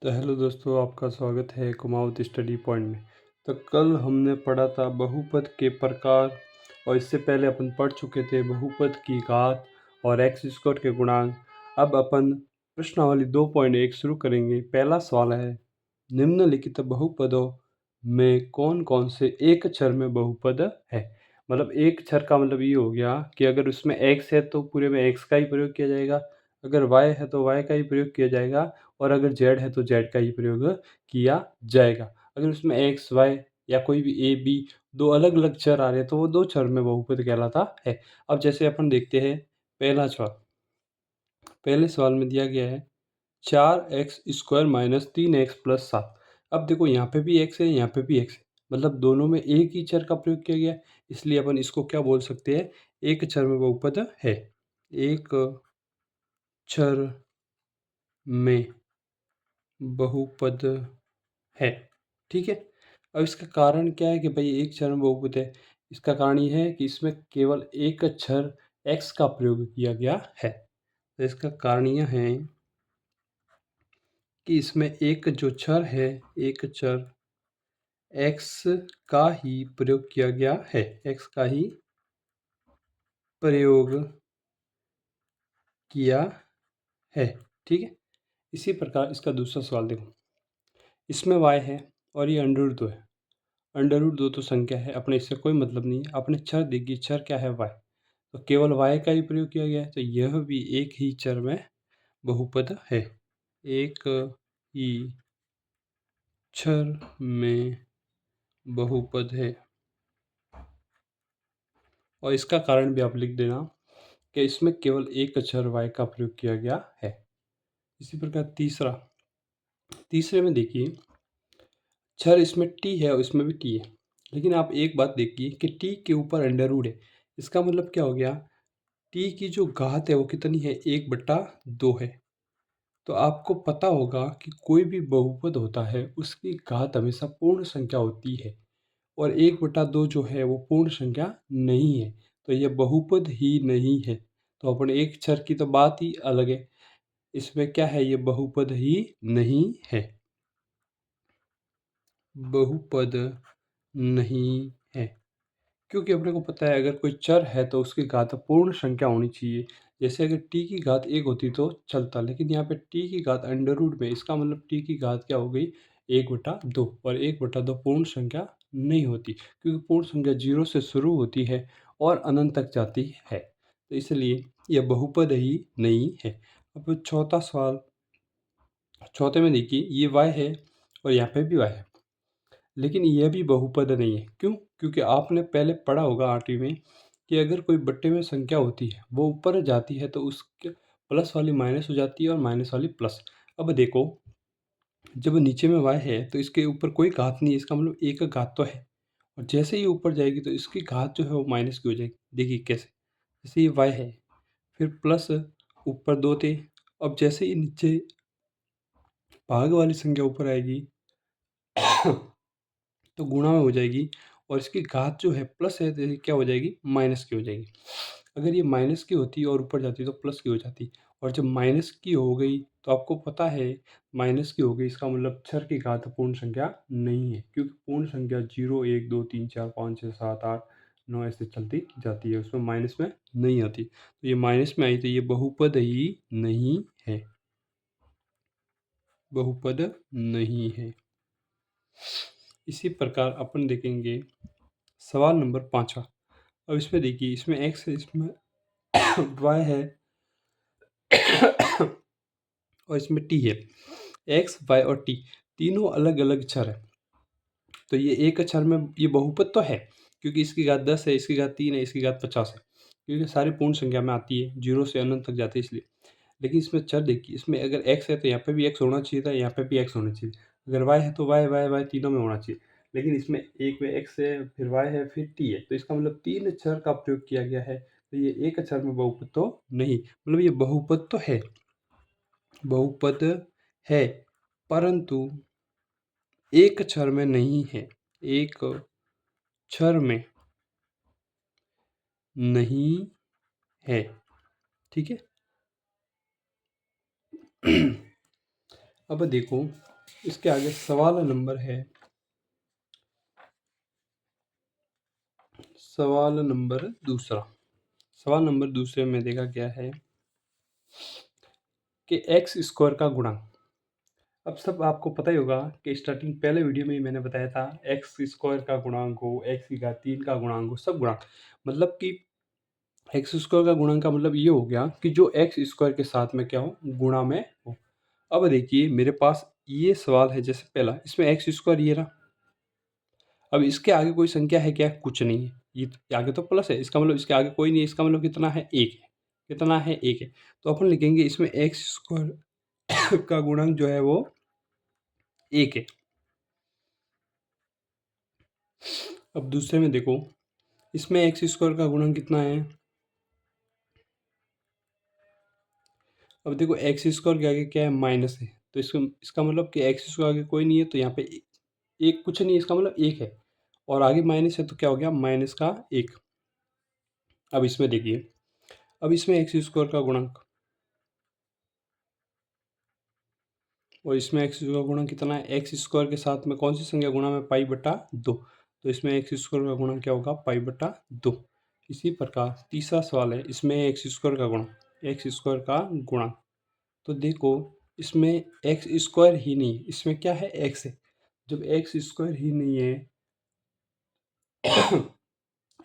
तो हेलो दोस्तों, आपका स्वागत है कुमाऊत स्टडी पॉइंट में। तो कल हमने पढ़ा था बहुपद के प्रकार, और इससे पहले अपन पढ़ चुके थे बहुपद की घात और एक्स स्क्वायर के गुणांक। अब अपन प्रश्नावली 2.1 शुरू करेंगे। पहला सवाल है, निम्नलिखित बहुपदों में कौन कौन से एक चर में बहुपद है। मतलब एक चर का मतलब ये हो गया कि अगर उसमें एक्स है तो पूरे में एक्स का ही प्रयोग किया जाएगा, अगर वाई है तो वाई का ही प्रयोग किया जाएगा, और अगर जेड है तो जेड का ही प्रयोग किया जाएगा। अगर उसमें एक्स वाई या कोई भी ए बी दो अलग अलग चर आ रहे हैं तो वो दो चर में बहुपद कहलाता है। अब जैसे अपन देखते हैं पहला सवाल। पहले सवाल में दिया गया है 4x² माइनस 3x+7। अब देखो यहाँ पे भी x है, यहाँ पे भी x है, मतलब दोनों में एक ही चर का प्रयोग किया गया है, इसलिए अपन इसको क्या बोल सकते हैं, एक चर में बहुपद है। एक चर में बहुपद है, ठीक है। अब इसका कारण क्या है कि भाई एक चर में बहुपद है। इसका कारण ये है कि इसमें केवल एक चर x का प्रयोग किया गया है। तो इसका कारण यह है कि इसमें एक जो चर है, एक चर x का ही प्रयोग किया गया है, x का ही प्रयोग किया है, ठीक है। इसी प्रकार इसका दूसरा सवाल देखो, इसमें y है और ये √2 है। √2 तो संख्या है, अपने इससे कोई मतलब नहीं है। अपने चर देखिए, चर क्या है y, तो केवल y का ही प्रयोग किया गया है, तो यह भी एक ही चर में बहुपद है। एक ही चर में बहुपद है, और इसका कारण भी आप लिख देना कि इसमें केवल एक चर y का प्रयोग किया गया है। इसी प्रकार तीसरे में देखिए, चर इसमें t है और इसमें भी t है, लेकिन आप एक बात देखिए कि t के ऊपर अंडर है। इसका मतलब क्या हो गया, t की जो घात है वो कितनी है, 1/2 है। तो आपको पता होगा कि कोई भी बहुपद होता है उसकी घात हमेशा पूर्ण संख्या होती है, और 1/2 जो है वो पूर्ण संख्या नहीं है, तो यह बहुपद ही नहीं है। तो अपन एक चर की तो बात ही अलग है, इसमें क्या है, ये बहुपद ही नहीं है, बहुपद नहीं है। क्योंकि अपने को पता है अगर कोई चर है तो उसकी घात पूर्ण संख्या होनी चाहिए। जैसे अगर t की घात 1 होती तो चलता, लेकिन यहाँ पे t की घात अंडर रूट में, इसका मतलब t की घात क्या हो गई, 1/2, और 1/2 पूर्ण संख्या नहीं होती, क्योंकि पूर्ण संख्या 0 से शुरू होती है और अनंत तक जाती है, तो इसलिए यह बहुपद ही नहीं है। अब चौथा सवाल, चौथे में देखिए ये y है और यहाँ पे भी y है, लेकिन यह भी बहुपद नहीं है। क्यों? क्योंकि आपने पहले पढ़ा होगा 8वीं में कि अगर कोई बट्टे में संख्या होती है वो ऊपर जाती है तो उसके प्लस वाली माइनस हो जाती है और माइनस वाली प्लस। अब देखो, जब नीचे में y है तो इसके ऊपर कोई घात नहीं है, इसका मतलब एक घात तो है, और जैसे ही ऊपर जाएगी तो इसकी घात जो है वो माइनस की हो जाएगी। देखिए कैसे, जैसे ये y है, फिर प्लस, ऊपर 2 थे, अब जैसे ही नीचे भाग वाली संख्या ऊपर आएगी तो गुणा में हो जाएगी, और इसकी घात जो है प्लस है तो ये क्या हो जाएगी, माइनस की हो जाएगी। अगर ये माइनस की होती और ऊपर जाती तो प्लस की हो जाती, और जब माइनस की हो गई तो आपको पता है माइनस की हो गई, इसका मतलब चर की घात पूर्ण संख्या नहीं है, क्योंकि पूर्ण संख्या 0 1 2 3 4 5 6 7 8 9 ऐसे चलती जाती है, उसमें माइनस में नहीं आती। तो ये माइनस में आई तो ये बहुपद ही नहीं है, बहुपद नहीं है। इसी प्रकार अपन देखेंगे सवाल नंबर 5वां। अब इसमें देखिए, इसमें x है, इसमें y है और इसमें t है। x, y और t तीनों अलग अलग चर है, तो ये एक चर में ये बहुपद तो है, क्योंकि इसकी घात 10 है, इसकी घात 3 है, इसकी घात 50 है, क्योंकि सारी पूर्ण संख्या में आती है, 0 से अनंत तक जाती है इसलिए। लेकिन इसमें चर देखिए, इसमें अगर x है तो यहाँ पे भी x होना चाहिए था, यहाँ पे भी x होना चाहिए। अगर y है तो y y y तीनों में होना चाहिए, लेकिन इसमें एक में x है, फिर y है, फिर t है, तो इसका मतलब 3 चर का प्रयोग किया गया है, तो ये एक चर में बहुपद तो नहीं, मतलब ये बहुपद तो है, बहुपद है, परंतु एक चर में नहीं है, एक चर में नहीं है, ठीक है। अब देखो, इसके आगे सवाल नंबर है, सवाल नंबर दूसरा। सवाल नंबर दूसरे में देखा गया है कि एक्स स्क्वायर का गुणांक। अब सब आपको पता ही होगा कि स्टार्टिंग पहले वीडियो में ही मैंने बताया था, एक्स स्क्वायर का गुणांक हो, एक्स की घात 3 का गुणांक हो, सब गुणांक। मतलब कि एक्स स्क्वायर का गुणांक का मतलब ये हो गया कि जो एक्स स्क्वायर के साथ में क्या हो, गुणा में हो। अब देखिए मेरे पास ये सवाल है, जैसे पहला इसमें एक्स स्क्वायर ये रहा। अब इसके आगे कोई संख्या है क्या? कुछ नहीं है। ये आगे तो प्लस है, इसका मतलब इसके आगे कोई नहीं है, इसका मतलब कितना है? एक है। कितना है? एक है। तो अपन लिखेंगे इसमें एक्स स्क्वायर का गुणांक जो है वो एक है। अब दूसरे में देखो, इसमें एक्स स्क्वायर का गुणांक कितना है? अब देखो एक्स स्क्वायर के आगे क्या है? माइनस है। तो इसका मतलब कि एक्स स्क्वायर आगे कोई नहीं है, तो यहाँ पे एक कुछ नहीं है, इसका मतलब एक है। और आगे माइनस है तो क्या हो गया? माइनस का एक। अब इसमें देखिए, अब इसमें एक्स स्क्वायर का गुणांक और इसमें एक्स का गुणा कितना है? एक्स स्क्वायर के साथ में कौन सी संख्या गुणा में? पाई बटा दो। तो इसमें एक्स स्क्वायर का गुणा क्या होगा? पाई बटा दो। इसी प्रकार तीसरा सवाल है, इसमें एक्स स्क्वायर का गुणा, एक्स स्क्वायर का गुणा। तो देखो इसमें एक्स स्क्वायर ही नहीं, इसमें क्या है? एक्स है। जब एक्स स्क्वायर ही नहीं है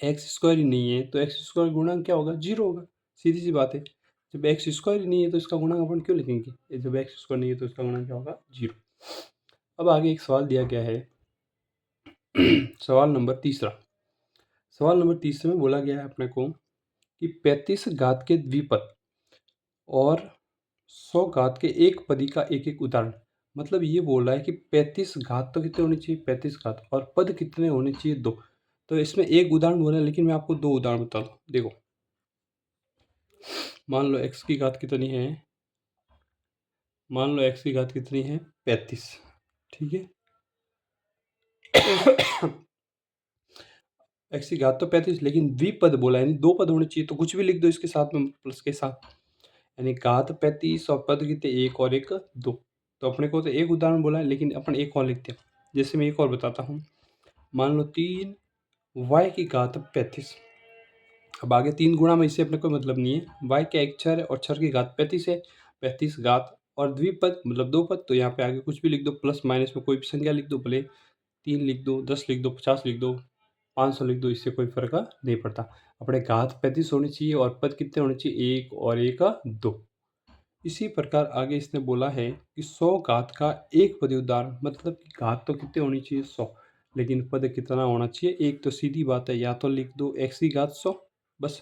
एक्स स्क्वायर ही नहीं है तो एक्स स्क्वायर गुणा क्या होगा? जीरो होगा। सीधी सी बात है। जब एक्स स्क्वायर ही नहीं है तो इसका गुणा अपन क्यों लिखेंगे? जब एक्स स्क्वायर नहीं है तो इसका गुणा क्या होगा? जीरो। अब आगे एक सवाल दिया गया है सवाल नंबर तीसरा। सवाल नंबर तीसरे में बोला गया है अपने को कि 35 घात के द्विपद और 100 घात के एक पदी का एक एक उदाहरण। मतलब ये बोल रहा है कि 35 घात तो कितने होने चाहिए? 35 घात। और पद कितने होने चाहिए? दो। तो इसमें एक उदाहरण बोला है, लेकिन मैं आपको दो उदाहरण बता दूँ। देखो मान लो एक्स की घात कितनी है? मान लो एक्स की घात कितनी है? 35। ठीक है एक्स की घात तो 35, लेकिन द्विपद बोला है, यानी दो पद होने चाहिए, तो कुछ भी लिख दो इसके साथ में, प्लस के साथ। यानी घात 35 और पद कितने? एक और एक दो। तो अपने को तो एक उदाहरण बोला है, लेकिन अपन एक और लिखते हैं। जैसे मैं एक और बताता हूँ। मान लो 3 y की घात 35। अब आगे 3 गुणा में, इससे अपने कोई मतलब नहीं है। y क्या? एक छर है और छर की घात 35 है। 35 घात और द्विपद मतलब दो पद, तो यहाँ पे आगे कुछ भी लिख दो, प्लस माइनस में कोई भी संख्या लिख दो, भले 3 लिख दो, 10 लिख दो, 50 लिख दो, 500 लिख दो, इससे कोई फर्क नहीं पड़ता। अपने घात 35 होनी चाहिए और पद कितने होने चाहिए? एक और एक दो। इसी प्रकार आगे इसने बोला है कि 100 घात का एक पदी उदाहरण। मतलब कि घात तो कितने होनी चाहिए? 100, लेकिन पद कितना होना चाहिए? एक। तो सीधी बात है, या तो लिख दो एक्स की घात 100, बस।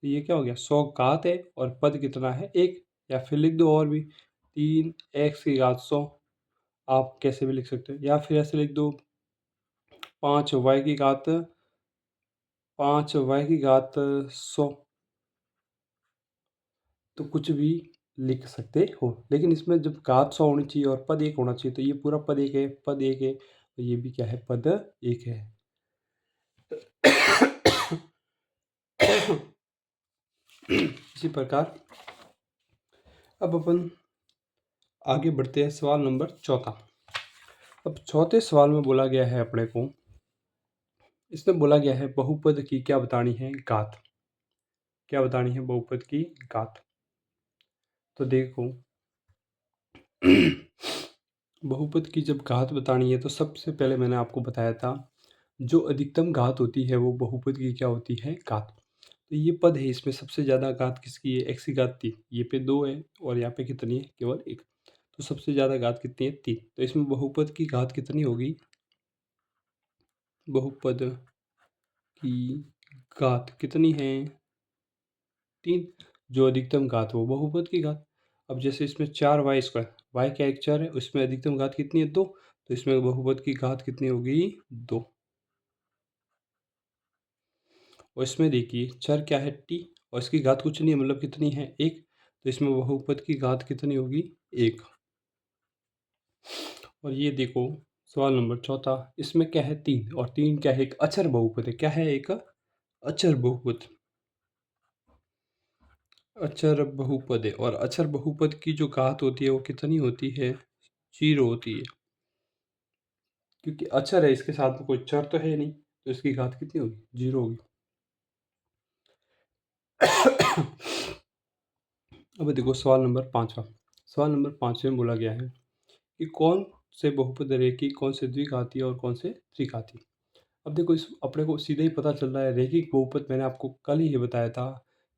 तो ये क्या हो गया? 100 घात है और पद कितना है? एक। या फिर लिख दो और भी, 3 एक्स की घात 100। आप कैसे भी लिख सकते हो, या फिर ऐसे लिख दो 5 वाई की घात 100। तो कुछ भी लिख सकते हो, लेकिन इसमें जब घात 100 होनी चाहिए और पद एक होना चाहिए, तो ये पूरा पद एक है, पद एक है, तो ये भी क्या है? पद एक है। इसी प्रकार अब अपन आगे बढ़ते हैं, सवाल नंबर चौथा। अब चौथे सवाल में बोला गया है अपने को, इसमें बोला गया है बहुपद की क्या बतानी है? घात। क्या बतानी है? बहुपद की घात। तो देखो बहुपद की जब घात बतानी है, तो सबसे पहले मैंने आपको बताया था, जो अधिकतम घात होती है वो बहुपद की क्या होती है? घात। तो ये पद है, इसमें सबसे ज़्यादा घात किसकी है? एक्स की घात 3। ये पे 2 है और यहाँ पे कितनी है? केवल 1। तो सबसे ज़्यादा घात कितनी है? 3। तो इसमें बहुपद की घात कितनी होगी? बहुपद की घात कितनी है? 3। जो अधिकतम घात वो बहुपद की घात। अब जैसे इसमें 4y², y क्या? एक चर है, उसमें अधिकतम घात कितनी है? 2। तो इसमें बहुपद की घात कितनी होगी? 2। और इसमें देखिए चर क्या है? t, और इसकी घात कुछ नहीं है, मतलब कितनी है? 1। तो इसमें बहुपद की घात कितनी होगी? 1। और ये देखो सवाल नंबर चौथा, इसमें क्या है? 3। और 3 क्या है? एक अचर बहुपद है। क्या है? एक अचर बहुपद। अचर बहुपद है, और अचर बहुपद की जो घात होती है वो कितनी होती है? 0 होती है। क्योंकि अचर है, इसके साथ में कोई चर तो है नहीं, तो इसकी घात कितनी होगी? 0 होगी। अब देखो सवाल नंबर 5वां। सवाल नंबर 5 में बोला गया है कि कौन से बहुपद रेखिक, कौन से द्विघाती और कौन से त्रिघाती। अब देखो इस अपने को सीधे ही पता चल रहा है, रेखिक बहुपद मैंने आपको कल ही बताया था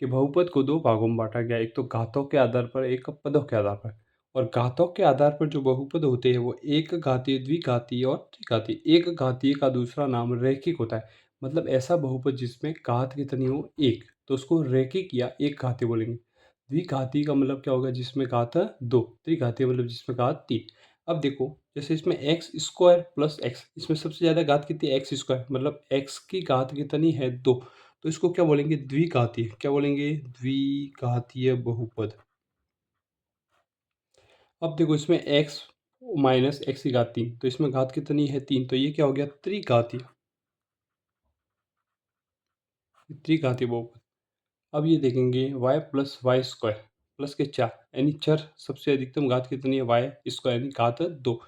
कि बहुपद को दो भागों में बांटा गया, एक तो घातों के आधार पर, एक पदों के आधार पर। और घातों के आधार पर जो बहुपद होते हैं वो एक घातीय, द्विघातीय और त्रिघातीय। एक घातीय का दूसरा नाम रेखिक होता है। मतलब ऐसा बहुपद जिसमें घात कितनी हो? एक, तो उसको रेखिक या एक घातीय बोलेंगे। द्विघातीय का मतलब क्या होगा? जिसमें घात दो। त्रिघातीय मतलब जिसमें घात तीन। अब देखो जैसे इसमें एक्स स्क्वायर प्लस एक्स, इसमें सबसे ज़्यादा घात कितनी है? एक्स स्क्वायर, मतलब एक्स की घात कितनी है? दो। तो इसको क्या बोलेंगे? द्विघातीय। क्या बोलेंगे? द्विघातीय बहुपद। अब देखो इसमें एक्स माइनस एक्स की घात तीन, तो इसमें घात कितनी है? तीन, तो ये क्या हो गया? त्रिघातीय। त्रिघातीय बहुपद। अब ये देखेंगे y plus y square plus के चार, यानी चर सबसे अधिकतम घात कितनी है? वाई स्क्वायर, यानी घात दो।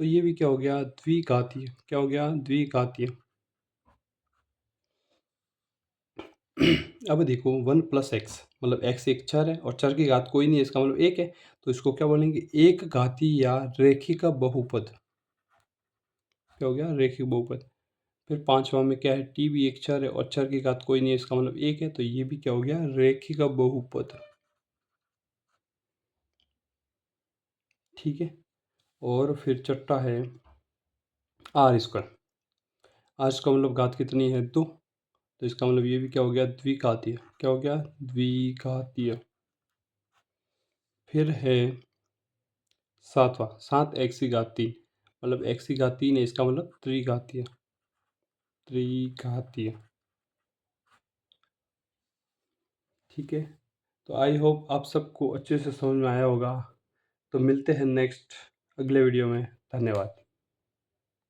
तो ये भी क्या हो गया? द्विघातीय। क्या हो गया? द्विघातीय। अब देखो वन प्लस एक्स, मतलब एक्स एक चर है और चर की घात कोई नहीं है, इसका मतलब एक है। तो इसको क्या बोलेंगे? एक घातीय या रेखिक बहुपद। क्या हो गया? रेखिक बहुपद। फिर पांचवा में क्या है? टी भी एक चर है और चर की घात कोई नहीं है, इसका मतलब एक है, तो ये भी क्या हो गया? रेखिक बहुपद। ठीक है। और फिर छठा है आर स्क्वायर। आर का मतलब घात कितनी है? दो। तो इसका मतलब ये भी क्या हो गया? द्विघातीय। क्या हो गया? द्विघातीय। फिर है सातवां, सात एक्स की घात तीन, मतलब एक्स की घात तीन है, इसका मतलब त्रिघातीय। त्रिघातीय। ठीक है। तो आई होप आप सबको अच्छे से समझ में आया होगा। तो मिलते हैं नेक्स्ट अगले वीडियो में। धन्यवाद।